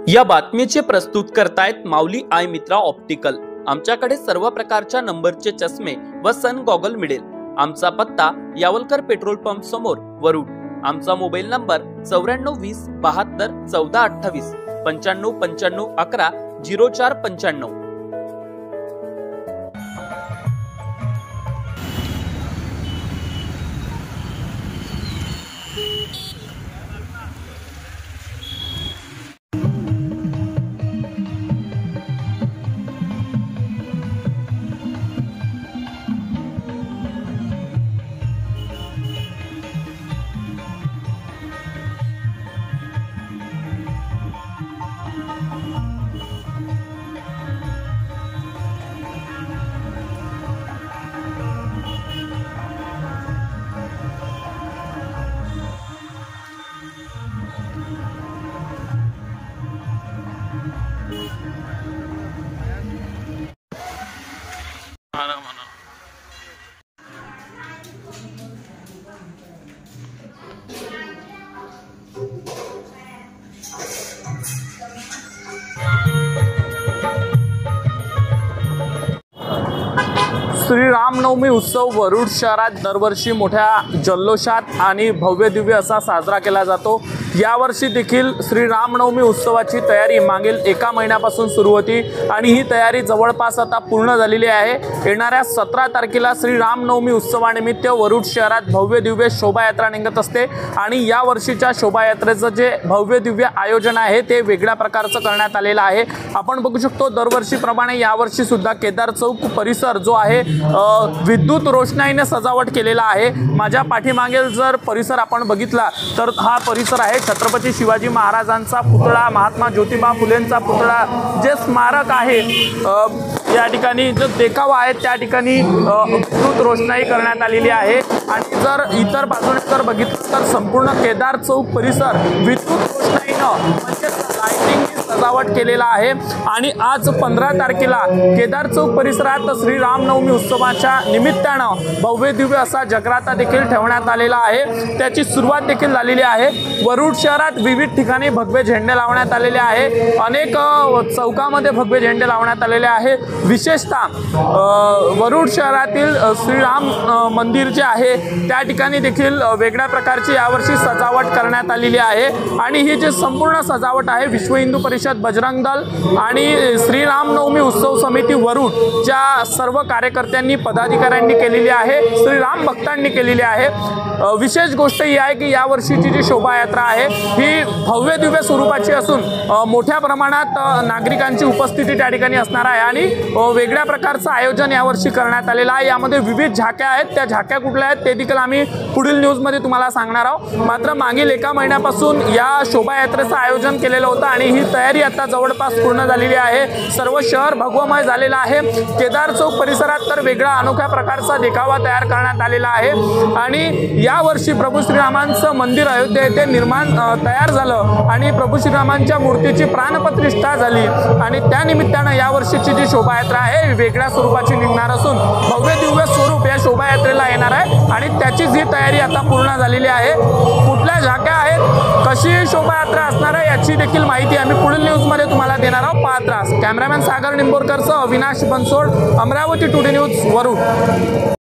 या बातमीचे प्रस्तुत करतायत माऊली आय मित्रा ऑप्टिकल। आमच्याकडे सर्व प्रकारच्या नंबरचे चष्मे व सन गॉगल मिळेल। आमचा पत्ता यावलकर पेट्रोल पंप समोर वरुड। आमचा मोबाईल नंबर 9420 72 14 28 95 95 11 0495। श्री रामनवमी उत्सव वरुड शहरात दरवर्षी मोठ्या जल्लोषात आणि भव्य दिव्य असा साजरा केला जातो। यावर्षी देखील श्री रामनवमी उत्सवाची तयारी मागील एका महिन्यापासून सुरू होती आणि ही तयारी जवळपास आता पूर्ण झालेली आहे। येणाऱ्या 17 तारखेला श्री रामनवमी उत्सवानिमित्त वरुड शहरात भव्य दिव्य शोभायात्रा निघत असते आणि या वर्षीच्या शोभायात्रेचं जे भव्य दिव्य आयोजन आहे ते वेगळ्या प्रकारचं करण्यात आलेलं आहे। आपण बघू शकतो दरवर्षीप्रमाणे यावर्षी सुद्धा केदार चौक परिसर जो आहे विद्युत रोषणाईने सजावट केलेला आहे। माझ्या पाठीमागील जर परिसर आपण बघितला तर हा परिसर आहे छत्रपती शिवाजी महाराजांचा पुतळा, महात्मा ज्योतिबा फुलेंचा पुतळा, जे स्मारक आहे या ठिकाणी जो देखावा आहे त्या ठिकाणी विद्युत रोषणाई करण्यात आलेली आहे। आणि जर इतर बाजूने जर बघितलं तर संपूर्ण केदार चौक परिसर विद्युत रोषणाईने म्हणजे लाइटिंग सजावट केलेला आहे। आणि आज 15 तारखेला केदार चौक परिसरात श्री रामनवमी उत्सवाच्या निमित्तानं भव्य दिव्य असा जगराता देखील ठेवण्यात आलेला आहे। त्याची सुरुवात देखील झालेली आहे। वरुड शहरात विविध ठिकाणी भगवे झेंडे लावण्यात आलेले आहे। अनेक चौकामध्ये भगवे झेंडे लावण्यात आलेले आहे। विशेषतः वरुड शहरातील श्रीराम मंदिर जे आहे त्या ठिकाणी देखील वेगळ्या प्रकारची यावर्षी सजावट करण्यात आलेली आहे। आणि ही जी संपूर्ण सजावट आहे विश्व हिंदू परिषद, बजरंग दल आणि श्री रामनवमी उत्सव समिती वरुडच्या सर्व कार्यकर्त्यांनी, पदाधिकाऱ्यांनी केलेली आहे, श्रीराम भक्तांनी केलेली आहे। विशेष गोष्ट ही आहे की यावर्षीची जी शोभायात्रा आहे ही भव्य दिव्य स्वरूपाची असून मोठ्या प्रमाणात नागरिकांची उपस्थिती त्या ठिकाणी असणार आहे आणि वेगळ्या प्रकारचं आयोजन यावर्षी करण्यात आलेलं आहे। यामध्ये विविध झाक्या आहेत, त्या झाक्या कुठल्या आहेत ते देखील आम्ही पुढील न्यूजमध्ये तुम्हाला सांगणार आहोत। मात्र मागील एका महिन्यापासून या शोभायात्रेचं आयोजन केलेलं होतं आणि ही तयारी आता जवळपास पूर्ण झालेली आहे। सर्व शहर भगवमय झालेलं आहे। केदार चौक परिसरात तर वेगळा अनोख्या प्रकारचा देखावा तयार करण्यात आलेला आहे। आणि यावर्षी प्रभू श्रीरामांचं मंदिर अयोध्या येथे तयार झालं आणि प्रभू श्रीरामांच्या मूर्तीची प्राणप्रतिष्ठा झाली आणि त्या निमित्तानं यावर्षीची जी शोभायात्रा आहे वेगळ्या स्वरूपाची निघणार असून भव्य दिव्य स्वरूप या शोभायात्रेला येणार आहे आणि त्याचीच ही तयारी आता पूर्ण झालेली आहे। कुठल्या झाक्या आहेत, कशी शोभायात्रा असणार आहे याची देखील माहिती आम्ही पुढील न्यूजमध्ये तुम्हाला देणार आहोत। पाहत राहा। कॅमेरामॅन सागर निंबोरकरसह अविनाश बनसोड, अमरावती टुडे न्यूज, वरुड।